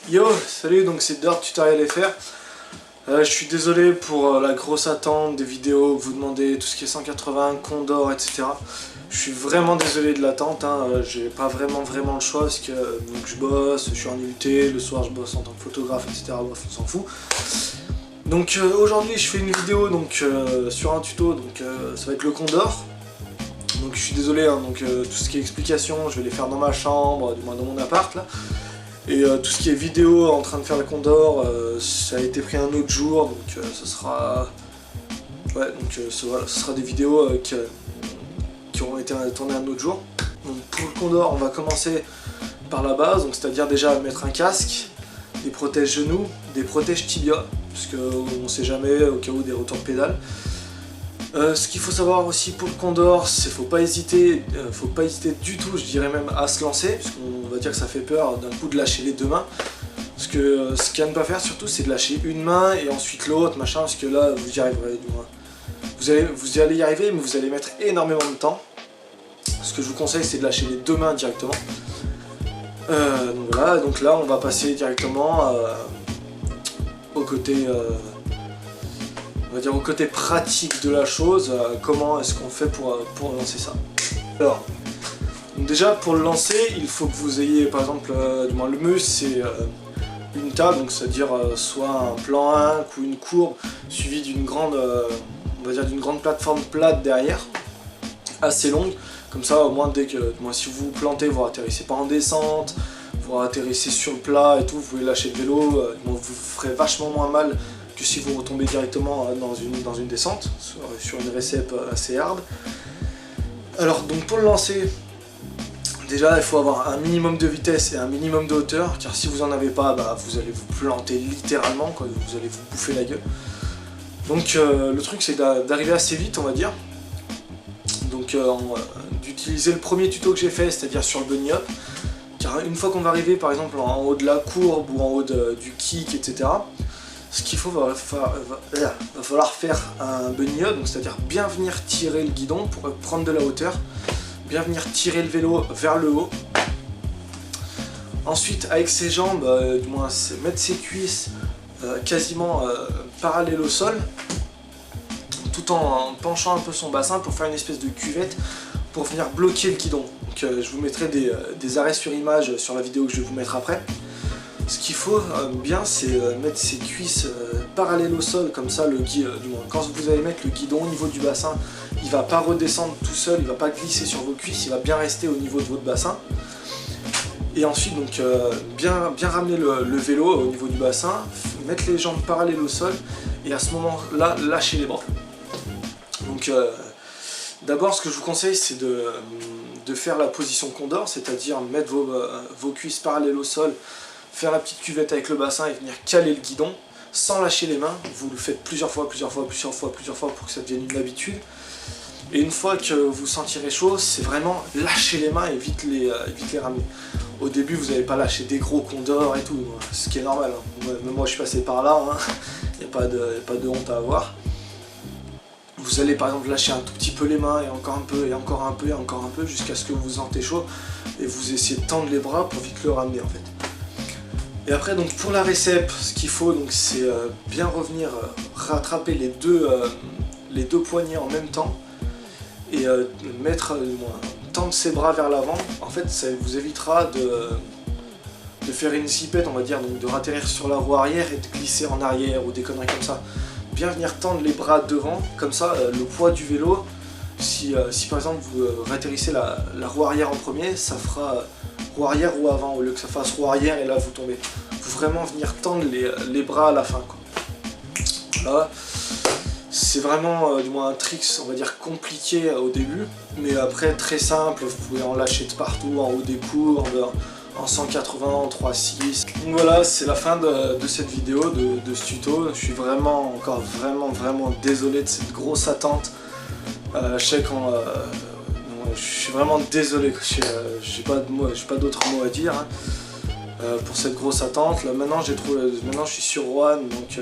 Yo, salut, donc c'est Dirt Tutorial FR. Je suis désolé pour la grosse attente des vidéos que vous demandez, tout ce qui est 180, Condor, etc. Je suis vraiment désolé de l'attente, hein. J'ai pas vraiment le choix parce que donc, je bosse, je suis en UT, le soir je bosse en tant que photographe, etc. Bref, on s'en fout. Donc aujourd'hui je fais une vidéo donc, sur un tuto, donc ça va être le Condor. Donc je suis désolé, hein, donc tout ce qui est explication, je vais les faire dans ma chambre, du moins dans mon appart là. Et tout ce qui est vidéo en train de faire le Condor, ça a été pris un autre jour, donc ce sera... Ouais, donc voilà, ce sera des vidéos qui auront été tournées un autre jour. Donc pour le Condor, on va commencer par la base, donc c'est-à-dire déjà mettre un casque, des protèges genoux, des protèges tibia, parce qu'on ne sait jamais au cas où des retours de pédale. Ce qu'il faut savoir aussi pour le Condor, c'est faut pas hésiter du tout, je dirais même à se lancer, parce qu'on va dire que ça fait peur d'un coup de lâcher les deux mains. Parce que ce qu'il y a à ne pas faire surtout, c'est de lâcher une main et ensuite l'autre, machin, parce que là vous y arriverez du moins. Vous allez y arriver, mais vous allez mettre énormément de temps. Ce que je vous conseille, c'est de lâcher les deux mains directement. Donc voilà, donc là on va passer directement au côté... on va dire au côté pratique de la chose, comment est-ce qu'on fait pour lancer ça. Alors, déjà pour le lancer, il faut que vous ayez par exemple, du moins le mus c'est une table, donc c'est-à-dire soit un plan 1 ou une courbe suivie d'une grande, on va dire d'une grande plateforme plate derrière, assez longue, comme ça au moins dès que, si vous vous plantez, vous atterrissez pas en descente, vous atterrissez sur le plat et tout, vous pouvez lâcher le vélo, vous ferez vachement moins mal que si vous retombez directement dans une descente, sur une récep assez hard. Alors donc pour le lancer, déjà il faut avoir un minimum de vitesse et un minimum de hauteur, car si vous en avez pas, vous allez vous planter littéralement, quoi, vous allez vous bouffer la gueule. Donc le truc c'est d'arriver assez vite, on va dire. Donc d'utiliser le premier tuto que j'ai fait, c'est-à-dire sur le bunny hop, car une fois qu'on va arriver par exemple en haut de la courbe ou en haut du kick, etc. Ce qu'il faut, va falloir faire un bunny hop, c'est-à-dire bien venir tirer le guidon pour prendre de la hauteur, bien venir tirer le vélo vers le haut. Ensuite, avec ses jambes, du moins mettre ses cuisses quasiment parallèles au sol, tout en penchant un peu son bassin pour faire une espèce de cuvette pour venir bloquer le guidon. Donc, je vous mettrai des arrêts sur image sur la vidéo que je vais vous mettre après. Ce qu'il faut bien, c'est mettre ses cuisses parallèles au sol, comme ça, du moins, quand vous allez mettre le guidon au niveau du bassin, il ne va pas redescendre tout seul, il ne va pas glisser sur vos cuisses, il va bien rester au niveau de votre bassin. Et ensuite, donc, bien ramener le vélo au niveau du bassin, mettre les jambes parallèles au sol, et à ce moment-là, lâcher les bras. Donc, d'abord, ce que je vous conseille, c'est de faire la position Condor, c'est-à-dire mettre vos cuisses parallèles au sol, faire la petite cuvette avec le bassin et venir caler le guidon sans lâcher les mains. Vous le faites plusieurs fois pour que ça devienne une habitude. Et une fois que vous sentirez chaud, c'est vraiment lâcher les mains et vite les ramener. Au début, vous n'allez pas lâcher des gros Condors et tout, ce qui est normal, hein. Même moi je suis passé par là, hein. Il n'y a pas de honte à avoir. Vous allez par exemple lâcher un tout petit peu les mains et encore un peu et encore un peu et encore un peu jusqu'à ce que vous vous sentez chaud et vous essayez de tendre les bras pour vite le ramener en fait. Et après donc pour la récep, ce qu'il faut donc c'est bien revenir rattraper les deux poignets en même temps et tendre ses bras vers l'avant. En fait ça vous évitera de faire une zipette, on va dire, donc de ratterrir sur la roue arrière et de glisser en arrière ou des conneries comme ça. Bien venir tendre les bras devant, comme ça le poids du vélo, si par exemple vous ratterrissez la roue arrière en premier, ça fera roue arrière ou avant, au lieu que ça fasse roue arrière et là vous tombez. Faut vraiment venir tendre les bras à la fin, quoi. Là, c'est vraiment du moins un trick, on va dire compliqué au début, mais après très simple, vous pouvez en lâcher de partout, en haut des courbes, en 180, en 3.6. Donc voilà, c'est la fin de cette vidéo, de ce tuto. Je suis vraiment désolé de cette grosse attente. Je sais quand... je suis vraiment désolé, j'ai pas d'autres mots à dire, hein, pour cette grosse attente. Là, maintenant je suis sur Roanne, donc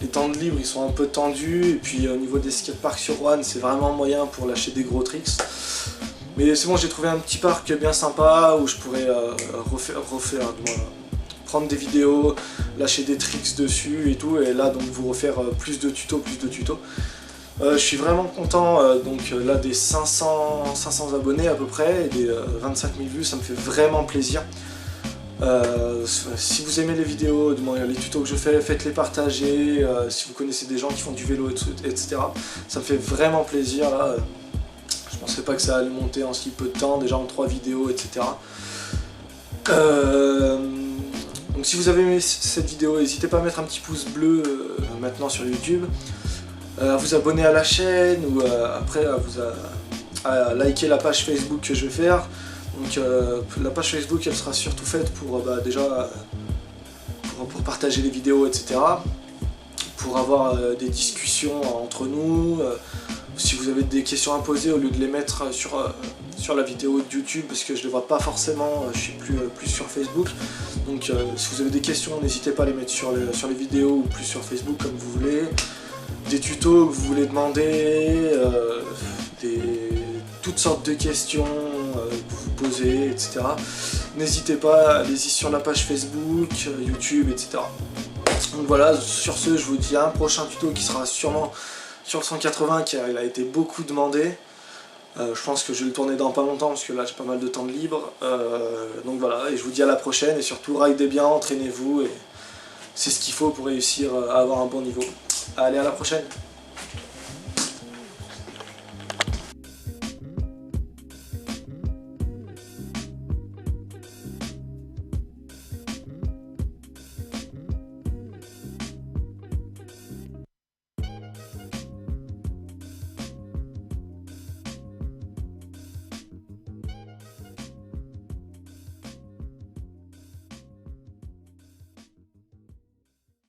les temps de libre ils sont un peu tendus, et puis au niveau des skateparks sur Roanne c'est vraiment moyen pour lâcher des gros tricks. Mais c'est bon, j'ai trouvé un petit parc bien sympa où je pourrais prendre des vidéos, lâcher des tricks dessus et tout, et là donc vous refaire plus de tutos. Je suis vraiment content donc là des 500 abonnés à peu près, et des 25 000 vues, ça me fait vraiment plaisir. Si vous aimez les vidéos, les tutos que je fais, faites-les partager, si vous connaissez des gens qui font du vélo, etc. Ça me fait vraiment plaisir là. Je pensais pas que ça allait monter en si peu de temps, déjà en 3 vidéos, etc. Donc si vous avez aimé cette vidéo, n'hésitez pas à mettre un petit pouce bleu maintenant sur YouTube, à vous abonner à la chaîne, ou après à liker la page Facebook que je vais faire. Donc la page Facebook, elle sera surtout faite pour déjà pour partager les vidéos, etc. Pour avoir des discussions entre nous. Si vous avez des questions à poser, au lieu de les mettre sur la vidéo de YouTube, parce que je ne les vois pas forcément, je suis plus sur Facebook. Donc si vous avez des questions, n'hésitez pas à les mettre sur les vidéos, ou plus sur Facebook, comme vous voulez. Des tutos que vous voulez demander, toutes sortes de questions que vous posez, etc. N'hésitez pas, allez-y sur la page Facebook, YouTube, etc. Donc voilà, sur ce, je vous dis à un prochain tuto qui sera sûrement sur le 180, car il a été beaucoup demandé. Je pense que je vais le tourner dans pas longtemps, parce que là j'ai pas mal de temps de libre. Donc voilà, et je vous dis à la prochaine, et surtout ridez bien, entraînez-vous, et c'est ce qu'il faut pour réussir à avoir un bon niveau. Allez, à la prochaine!